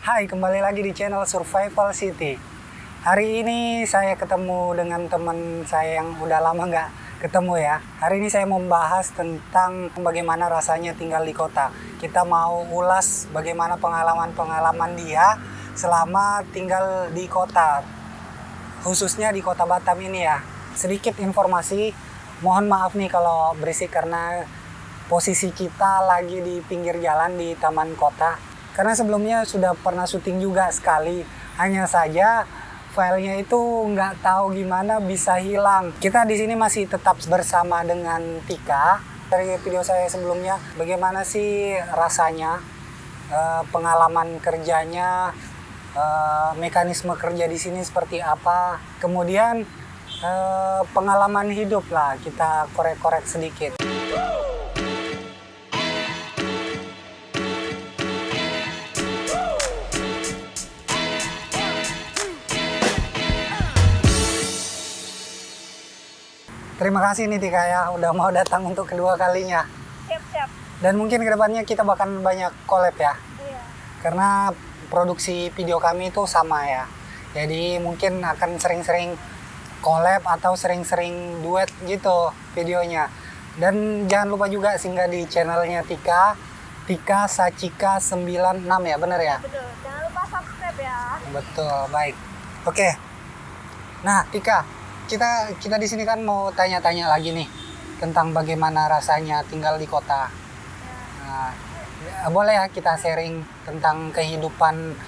Hai, kembali lagi di channel Survival City. Hari ini saya ketemu dengan teman saya yang udah lama nggak ketemu ya. Hari ini saya mau membahas tentang bagaimana rasanya tinggal di kota. Kita mau ulas bagaimana pengalaman-pengalaman dia selama tinggal di kota, khususnya di kota Batam ini ya. Sedikit informasi, mohon maaf nih kalau berisik karena posisi kita lagi di pinggir jalan di taman kota. Karena sebelumnya sudah pernah syuting juga sekali, hanya saja filenya itu nggak tahu gimana bisa hilang. Kita di sini masih tetap bersama dengan Tika. Dari video saya sebelumnya, bagaimana sih rasanya, pengalaman kerjanya, mekanisme kerja di sini seperti apa. Kemudian pengalaman hidup lah, kita korek-korek sedikit. Terima kasih nih Tika ya, udah mau datang untuk kedua kalinya. Siap. Dan mungkin kedepannya kita bakal banyak collab ya. Iya. Karena produksi video kami itu sama ya. Jadi mungkin akan sering-sering collab atau sering-sering duet gitu videonya. Dan jangan lupa juga singgah di channelnya Tika Sachika 96 ya, bener ya? Betul. Jangan lupa subscribe ya. Betul, baik. Oke. Nah, Tika, kita di sini kan mau tanya-tanya lagi nih tentang bagaimana rasanya tinggal di kota. Nah, boleh ya kita sharing tentang kehidupan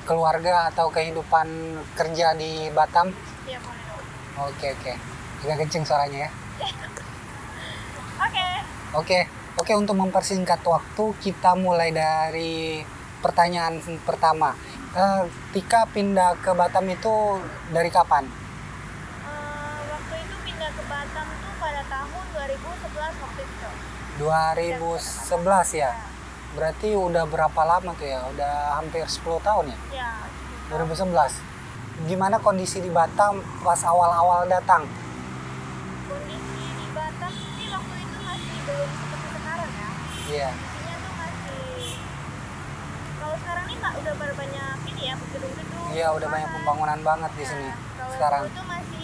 keluarga atau kehidupan kerja di Batam? Iya, boleh. Oke. Agak kenceng suaranya ya. Oke, untuk mempersingkat waktu, kita mulai dari pertanyaan pertama. Tika pindah ke Batam itu dari kapan? Waktu itu pindah ke Batam tuh pada tahun 2011 waktu itu. 2011 ya? Berarti udah berapa lama tuh ya? Udah hampir 10 tahun ya? Ya. 2011. Gimana kondisi di Batam pas awal-awal datang? Kondisi di Batam sih waktu itu masih belum seperti sekarang ya. Iya. Kondisinya tuh masih, kalau sekarang nih Pak udah banyak ini ya, gedung-gedung. Iya, udah banyak pembangunan banget di sini Kalau sekarang. dulu tuh masih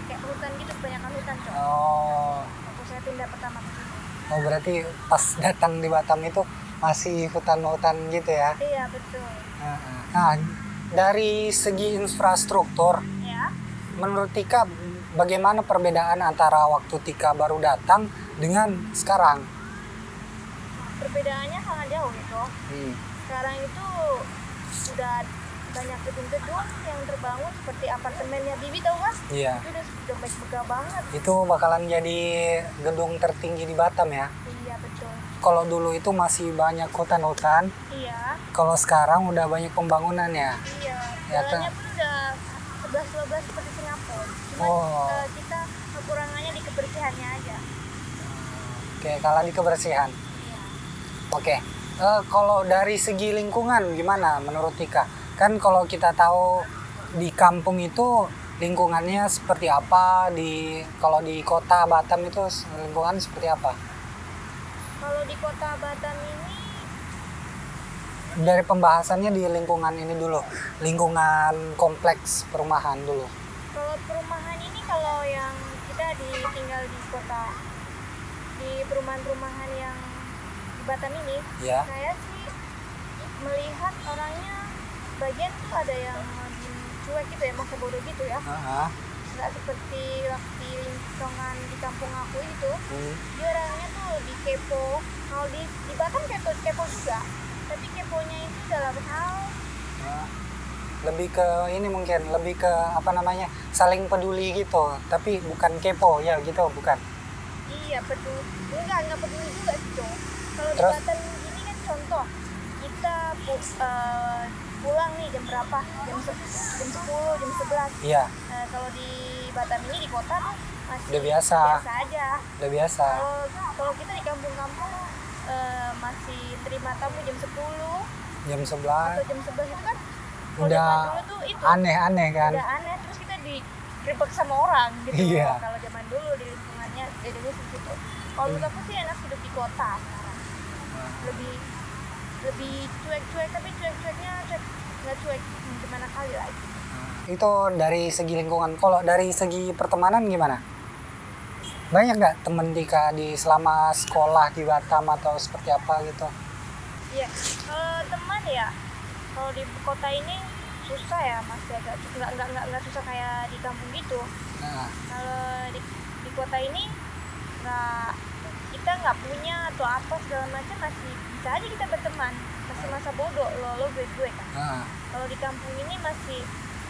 kayak hutan gitu, kebanyakan hutan Cok. Oh, Waktu saya pindah pertama ke sini. berarti pas datang di Batam itu masih hutan-hutan gitu ya? Iya, betul. Nah, dari segi infrastruktur, Ya. menurut Tika bagaimana perbedaan antara waktu Tika baru datang dengan sekarang? Perbedaannya sangat jauh gitu. Sekarang itu sudah banyak gedung-gedung yang terbangun seperti apartemennya Bibi, tahu Mas? Iya. Itu udah baik megah banget. Itu bakalan jadi gedung tertinggi di Batam ya. Iya, betul. Kalau dulu itu masih banyak hutan-hutan, Iya. kalau sekarang udah banyak pembangunan ya. Iya. Ya, Jalannya pun udah 11-12 seperti Singapura. Cuma kita kekurangannya di kebersihannya aja. Oke, kalah di kebersihan. Iya. Oke, kalau dari segi lingkungan gimana menurut Tika? Kan kalau kita tahu di kampung itu lingkungannya seperti apa, kalau di kota Batam itu lingkungan seperti apa? Kalau di kota Batam ini, Dari pembahasannya di lingkungan ini dulu, lingkungan kompleks perumahan dulu. kalau perumahan ini, kalau yang kita tinggal di kota, di perumahan-perumahan yang di Batam ini, Ya. saya sih melihat orangnya bagian tuh ada yang cuek gitu ya, masa bodoh gitu ya. Nggak seperti waktu lingkungan di kampung aku itu, dia orangnya tuh lebih kepo. Kalau di Batam kepo juga, tapi keponya itu dalam hal Lebih ke ini mungkin, lebih ke apa namanya, saling peduli gitu, tapi bukan kepo ya gitu, bukan? iya peduli, nggak peduli juga sih Cong. Kalau di Terus? Batam ini kan contoh, kita pulang nih jam berapa? Jam 10, jam 11. Iya, Kalau di Batam ini di kota tuh masih udah biasa aja. udah biasa. Kalau kita di kampung-kampung masih terima tamu jam 10 Jam 11 atau jam 11 itu kan udah dulu tuh itu aneh-aneh kan. udah aneh, terus kita digerebek sama orang gitu. Iya. Kalau zaman dulu di lingkungannya bedanya gitu. Kalau menurut aku sih enak hidup di kota sekarang. Lebih cuek-cuek, tapi cuek-cuek sekali lagi. Itu dari segi lingkungan. Kalau dari segi pertemanan gimana? Banyak nggak temen Tika di selama sekolah di Batam atau seperti apa gitu? Iya, kalau teman ya, kalau di kota ini susah ya, masih agak nggak susah kayak di kampung gitu. Nah, Kalau di kota ini kita nggak punya atau apa segala macam, masih bisa aja kita berteman, masih masa bodoh lo gue kan. nah. Kalau di kampung ini masih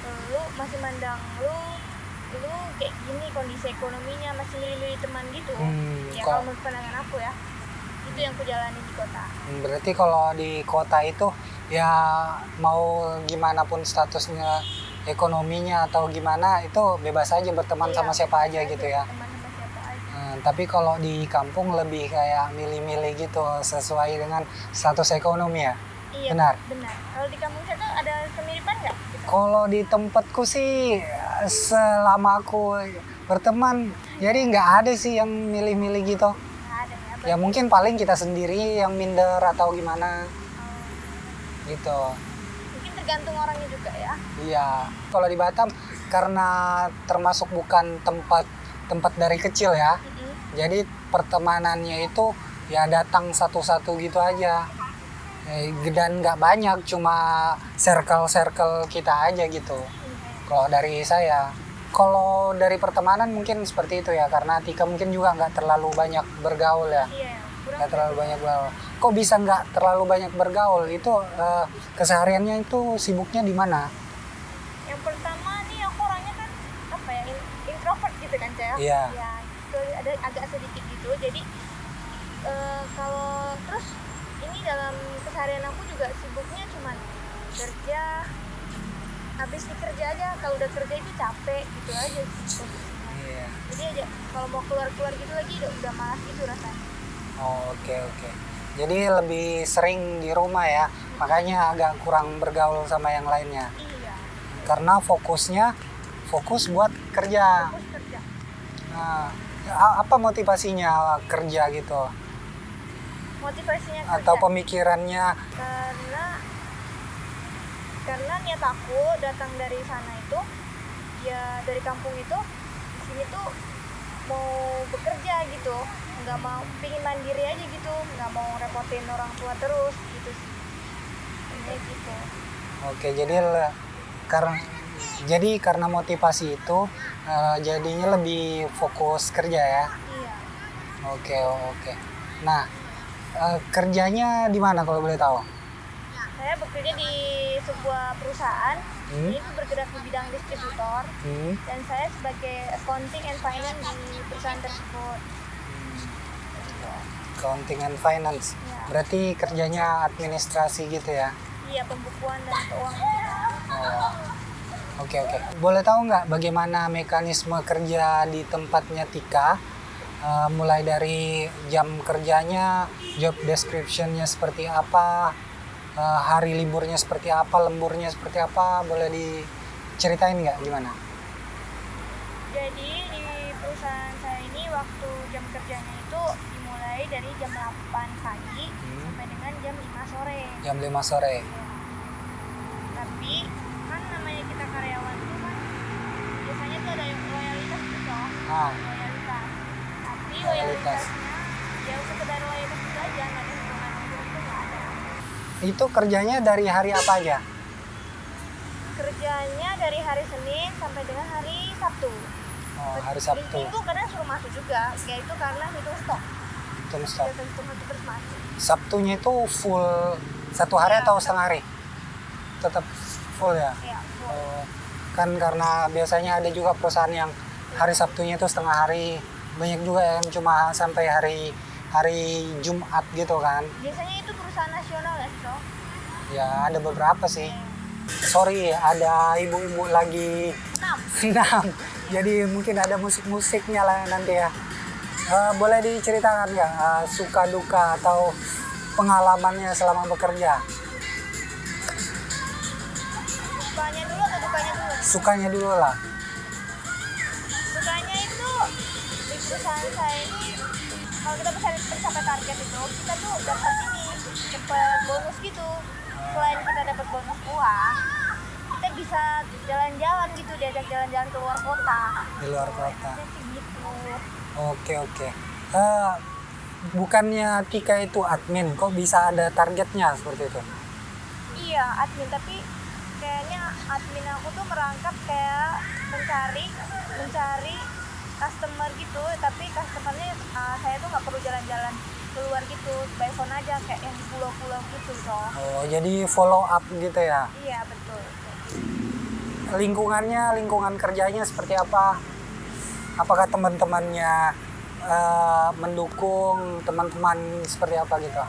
lu masih mandang lu kayak gini, kondisi ekonominya masih milih-milih teman gitu. Ya kalau menurut pandangan aku ya, itu yang aku jalani di kota. Berarti kalau di kota itu ya mau gimana pun statusnya, ekonominya atau gimana, itu bebas aja berteman sama siapa aja gitu ya. Teman sama siapa aja. Tapi kalau di kampung lebih kayak milih-milih gitu sesuai dengan status ekonomi ya. Iya, Benar. Kalau di kampung saya tuh ada kemiripan nggak? Gitu. Kalau di tempatku sih selama aku berteman, jadi nggak ada sih yang milih-milih gitu. Nggak ada ya. Ya mungkin paling kita sendiri yang minder atau gimana gitu. Mungkin tergantung orangnya juga ya. Iya. Kalau di Batam karena termasuk bukan tempat dari kecil ya. Jadi pertemanannya itu ya datang satu-satu gitu aja. Dan nggak banyak, cuma circle kita aja gitu. Kalau dari saya, kalau dari pertemanan mungkin seperti itu ya, karena Tika mungkin juga nggak terlalu banyak bergaul ya. Iya, Nggak terlalu banyak bergaul. Kok bisa nggak terlalu banyak bergaul? Itu kesehariannya itu sibuknya di mana? Yang pertama nih, aku orangnya kan apa ya, introvert gitu kan, Cel. Iya. Ya, itu ada agak sedikit gitu. Jadi kalau terus ini dalam keseharian aku juga sibuknya cuman kerja, habis dikerja aja. Kalau udah kerja itu capek gitu aja sih. Iya. Jadi aja kalau mau keluar gitu lagi udah malas gitu rasanya. Oh, oke. Jadi lebih sering di rumah ya, makanya agak kurang bergaul sama yang lainnya. Iya. Karena fokus buat kerja. Fokus kerja. Nah, apa motivasinya kerja gitu? Motivasinya kerja. Atau pemikirannya? Karena niat aku datang dari sana itu, ya dari kampung itu, di sini tuh mau bekerja gitu, nggak mau, pingin mandiri aja gitu, nggak mau repotin orang tua terus gitu sih. Ini gitu. Oke, jadi karena motivasi itu jadinya lebih fokus kerja ya. Iya. Oke. Nah, kerjanya di mana kalau boleh tahu? Saya bekerja di sebuah perusahaan, ini tuh bergerak di bidang distributor, dan saya sebagai accounting and finance di perusahaan tersebut. Accounting and finance. Ya. Berarti kerjanya administrasi gitu ya? Iya, pembukuan dan keuangan. Oh. Oke. Boleh tahu nggak bagaimana mekanisme kerja di tempatnya Tika? Mulai dari jam kerjanya, job description-nya seperti apa, hari liburnya seperti apa, lemburnya seperti apa, boleh diceritain nggak gimana? Jadi di perusahaan saya ini waktu jam kerjanya itu dimulai dari jam 8 pagi sampai dengan jam 5 sore. Jam 5 sore. Tapi kan namanya kita karyawan itu kan biasanya tuh ada yang loyalitas gitu. Loyalitas. Tapi loyalitasnya ya sekedar loyalitas itu aja, nggak ada hubungan itu nggak ada. Itu kerjanya dari hari apa aja? Kerjanya dari hari Senin sampai dengan hari Sabtu. Oh, hari Sabtu. Minggu kadang suruh masuk juga, yaitu karena hitung stok. Hitung stok. Hitung stok terus masuk. Sabtunya itu full satu hari atau setengah hari? Tetap full ya? Iya, full. Oh, kan karena biasanya ada juga perusahaan yang hari Sabtunya itu setengah hari. Banyak juga yang cuma sampai hari Jumat gitu kan. Biasanya itu perusahaan nasional ya, Cok? Ya ada beberapa sih. Sorry, ada ibu-ibu lagi senam. Jadi mungkin ada musik-musiknya lah nanti ya. Boleh diceritakan nggak suka duka atau pengalamannya selama bekerja? Sukanya dulu atau dukanya dulu? Sukanya dulu lah. Sukanya itu di perusahaan saya ini, kalau kita bisa mencapai target itu, kita tuh dapat bonus gitu. Selain kita dapat bonus uang, kita bisa jalan-jalan gitu, diajak jalan-jalan ke luar kota. Di luar kota. Enaknya sih gitu. Oke. Bukannya Tika itu admin, kok bisa ada targetnya seperti itu? Iya, admin, tapi kayaknya admin aku tuh merangkap kayak mencari customer gitu, tapi customernya saya tuh nggak perlu jalan-jalan keluar gitu, by phone aja kayak yang di pulau-pulau gitu toh. Oh, jadi follow up gitu ya? Iya betul. Lingkungan kerjanya seperti apa? Apakah teman-temannya mendukung, teman-teman seperti apa gitu?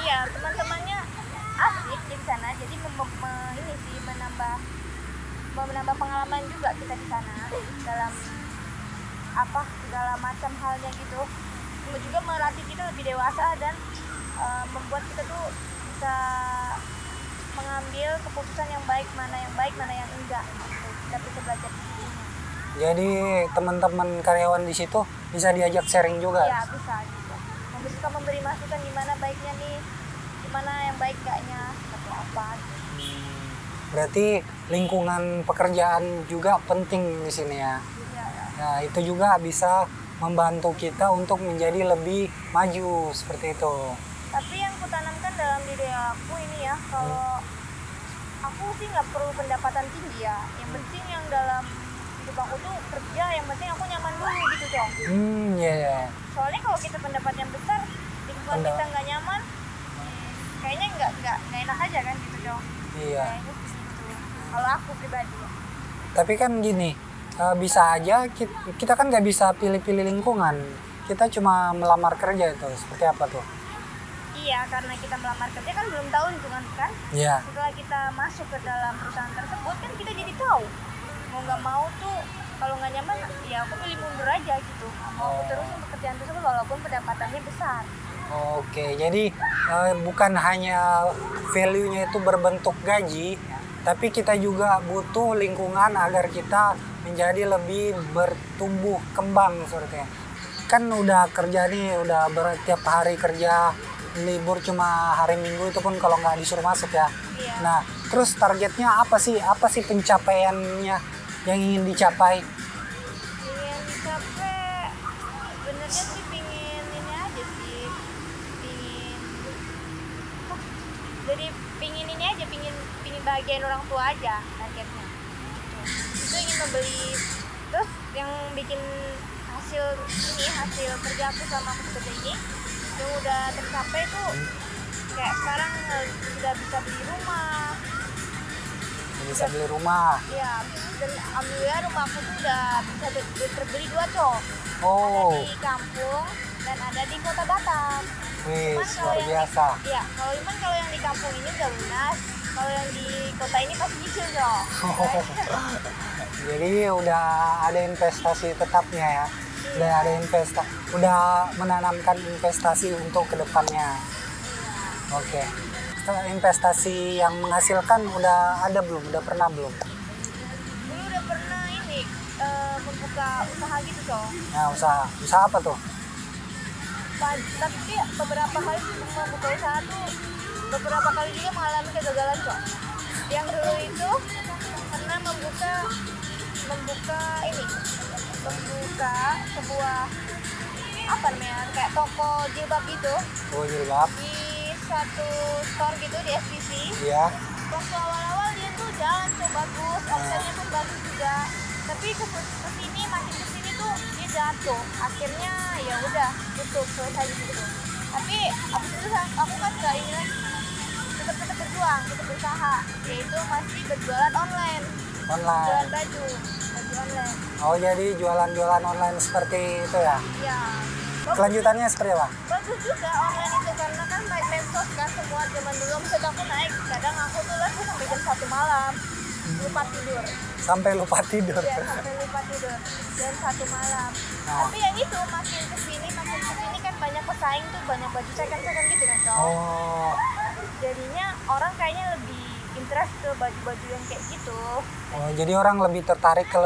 Iya, teman-temannya asik di sana, jadi ini sih menambah pengalaman juga kita di sana dalam segala macam halnya gitu. Juga melatih kita lebih dewasa dan membuat kita tuh bisa mengambil keputusan yang baik mana yang enggak gitu. Kita bisa belajar di situ. Jadi teman-teman karyawan di situ bisa diajak sharing juga? Iya, bisa gitu. Bisa memberi masukan gimana baiknya nih, gimana yang baik enggaknya, seperti apa. Berarti lingkungan pekerjaan juga penting di sini ya? Iya. Nah, itu juga bisa membantu kita untuk menjadi lebih maju seperti itu. Tapi yang kutanamkan dalam diri aku ini ya, kalau aku sih nggak perlu pendapatan tinggi ya. Yang penting yang dalam hidup aku tuh kerja, yang penting aku nyaman dulu gitu dong. Iya. Soalnya kalau kita pendapatnya besar, lingkungan kita nggak nyaman, kayaknya nggak enak aja kan gitu dong. Iya. Kayaknya gitu. Kalau aku pribadi. Tapi kan gini, bisa aja kita kan nggak bisa pilih-pilih lingkungan. Kita cuma melamar kerja itu, seperti apa tuh? Iya, karena kita melamar kerja kan belum tahu lingkungan kan. Iya. Setelah kita masuk ke dalam perusahaan tersebut kan kita jadi tahu. Mau nggak mau tuh kalau nggak nyaman ya aku pilih mundur aja gitu. Mau aku terusin pekerjaan tersebut walaupun pendapatannya besar. Oke, jadi bukan hanya value-nya itu berbentuk gaji, tapi kita juga butuh lingkungan agar kita menjadi lebih bertumbuh kembang sepertinya. Kan udah kerja nih, udah tiap hari kerja, libur cuma hari Minggu itu pun kalau nggak disuruh masuk ya. Iya. Nah, terus targetnya apa sih? Apa sih pencapaiannya yang ingin dicapai? Ingin dicapai sebenarnya sih pingin ini aja sih, pingin bahagiain orang tua aja targetnya. Itu ingin membeli, terus yang bikin hasil kerja aku sama aku bekerja ini yang udah tercapai tuh kayak sekarang sudah bisa beli rumah. Bisa beli rumah. Iya, dan alhamdulillah rumah aku tuh udah bisa terbeli 2 cok. Oh. Ada di kampung dan ada di kota Batam. Wih, Cuman luar biasa. Iya, kalau yang di kampung ini udah lunas, kalau yang di kota ini masih nyicil cok. Jadi udah ada investasi tetapnya ya. Udah menanamkan investasi untuk kedepannya. Oke. Setelah investasi yang menghasilkan udah ada belum? Udah pernah belum? Dulu udah pernah ini membuka usaha gitu cok. Nah, usaha apa tuh? Tapi beberapa kali membuka usaha tuh beberapa kali juga mengalami kegagalan cok. Yang dulu itu pernah membuka sebuah apa namanya kayak toko jilbab gitu. Oh, jilbab. Di satu store gitu di SPC. Iya. Waktu awal-awal dia tuh jalan tuh bagus, omsetnya pun bagus juga. Tapi makin kesini tuh dia jatuh. Akhirnya ya udah tutup selesai gitu. Tapi abis itu aku kan gak ini lagi, tetap berjuang, tetap berusaha. Yaitu masih berjualan online. Jualan baju online. Oh, jadi jualan online seperti itu ya? Iya. Kelanjutannya seperti apa? Bagus juga online itu karena kan medsos kan semua zaman dulu omset aku naik. Kadang aku tuh sampai jam 1 malam lupa tidur. Sampai lupa tidur. Iya, sampai lupa tidur jam 1 malam. Nah. Tapi yang itu makin kesini kan banyak pesaing tuh, banyak baju second gitu kan cowok. Oh. Jadinya orang kayaknya lebih interest ke baju-baju yang kayak gitu. Oh, jadi orang lebih tertarik ke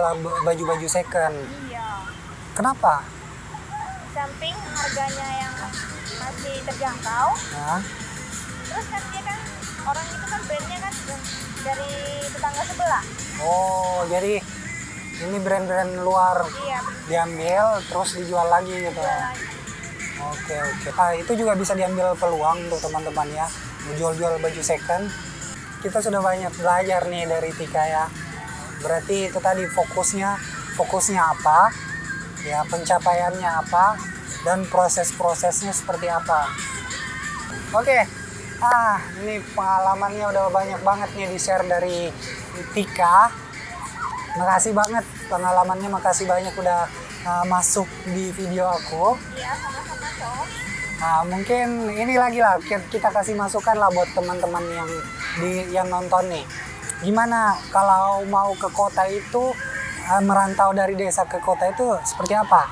baju-baju second. Iya. Kenapa? Samping harganya yang masih terjangkau. Nah. Terus kan dia kan orang itu kan brandnya kan dari tetangga sebelah. Oh, jadi ini brand-brand luar Iya, diambil terus dijual lagi gitu. jual lagi. Oke. Itu juga bisa diambil peluang untuk teman-teman ya, jual-jual baju second. Kita sudah banyak belajar nih dari Tika ya. Berarti itu tadi fokusnya apa, ya pencapaiannya apa, dan proses-prosesnya seperti apa. Oke, ini pengalamannya udah banyak banget nih di-share dari Tika. Makasih banget pengalamannya, makasih banyak udah masuk di video aku. Iya, sama-sama Cok. Mungkin ini lagi lah kita kasih masukan lah buat teman-teman yang nonton nih. Gimana kalau mau ke kota itu, merantau dari desa ke kota itu seperti apa?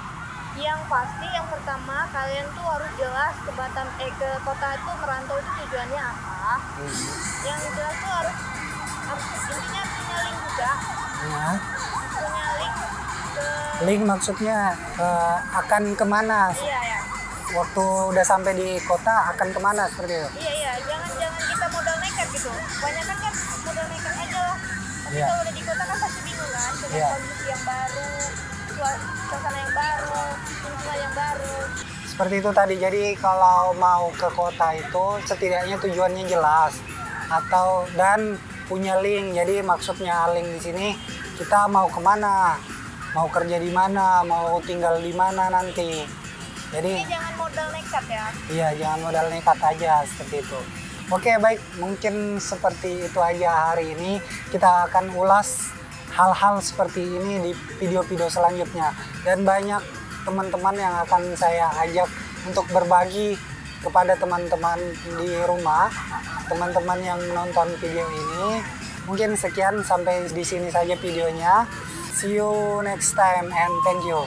Yang pasti yang pertama kalian tuh harus jelas ke kota itu merantau itu tujuannya apa. Yang jelas tuh harus intinya punya link juga. Ya. Punya link ke Link maksudnya akan kemana? iya ya. Waktu udah sampai di kota akan kemana seperti itu? Iya, jangan kita modal nekat gitu. Kebanyakan kan modal nekat aja lah. Tapi Iya. kalau udah di kota kan pasti bingung kan dengan Iya. kondisi yang baru, suasana yang baru, lingkungan yang baru. Seperti itu tadi. Jadi kalau mau ke kota itu setidaknya tujuannya jelas dan punya link. Jadi maksudnya link di sini kita mau kemana, mau kerja di mana, mau tinggal di mana nanti. Jadi Jangan modal nekat ya. iya, jangan modal nekat aja seperti itu. Oke, baik, mungkin seperti itu aja hari ini. Kita akan ulas hal-hal seperti ini di video-video selanjutnya. Dan banyak teman-teman yang akan saya ajak untuk berbagi kepada teman-teman di rumah, teman-teman yang menonton video ini. Mungkin sekian, sampai di sini saja videonya. See you next time and thank you.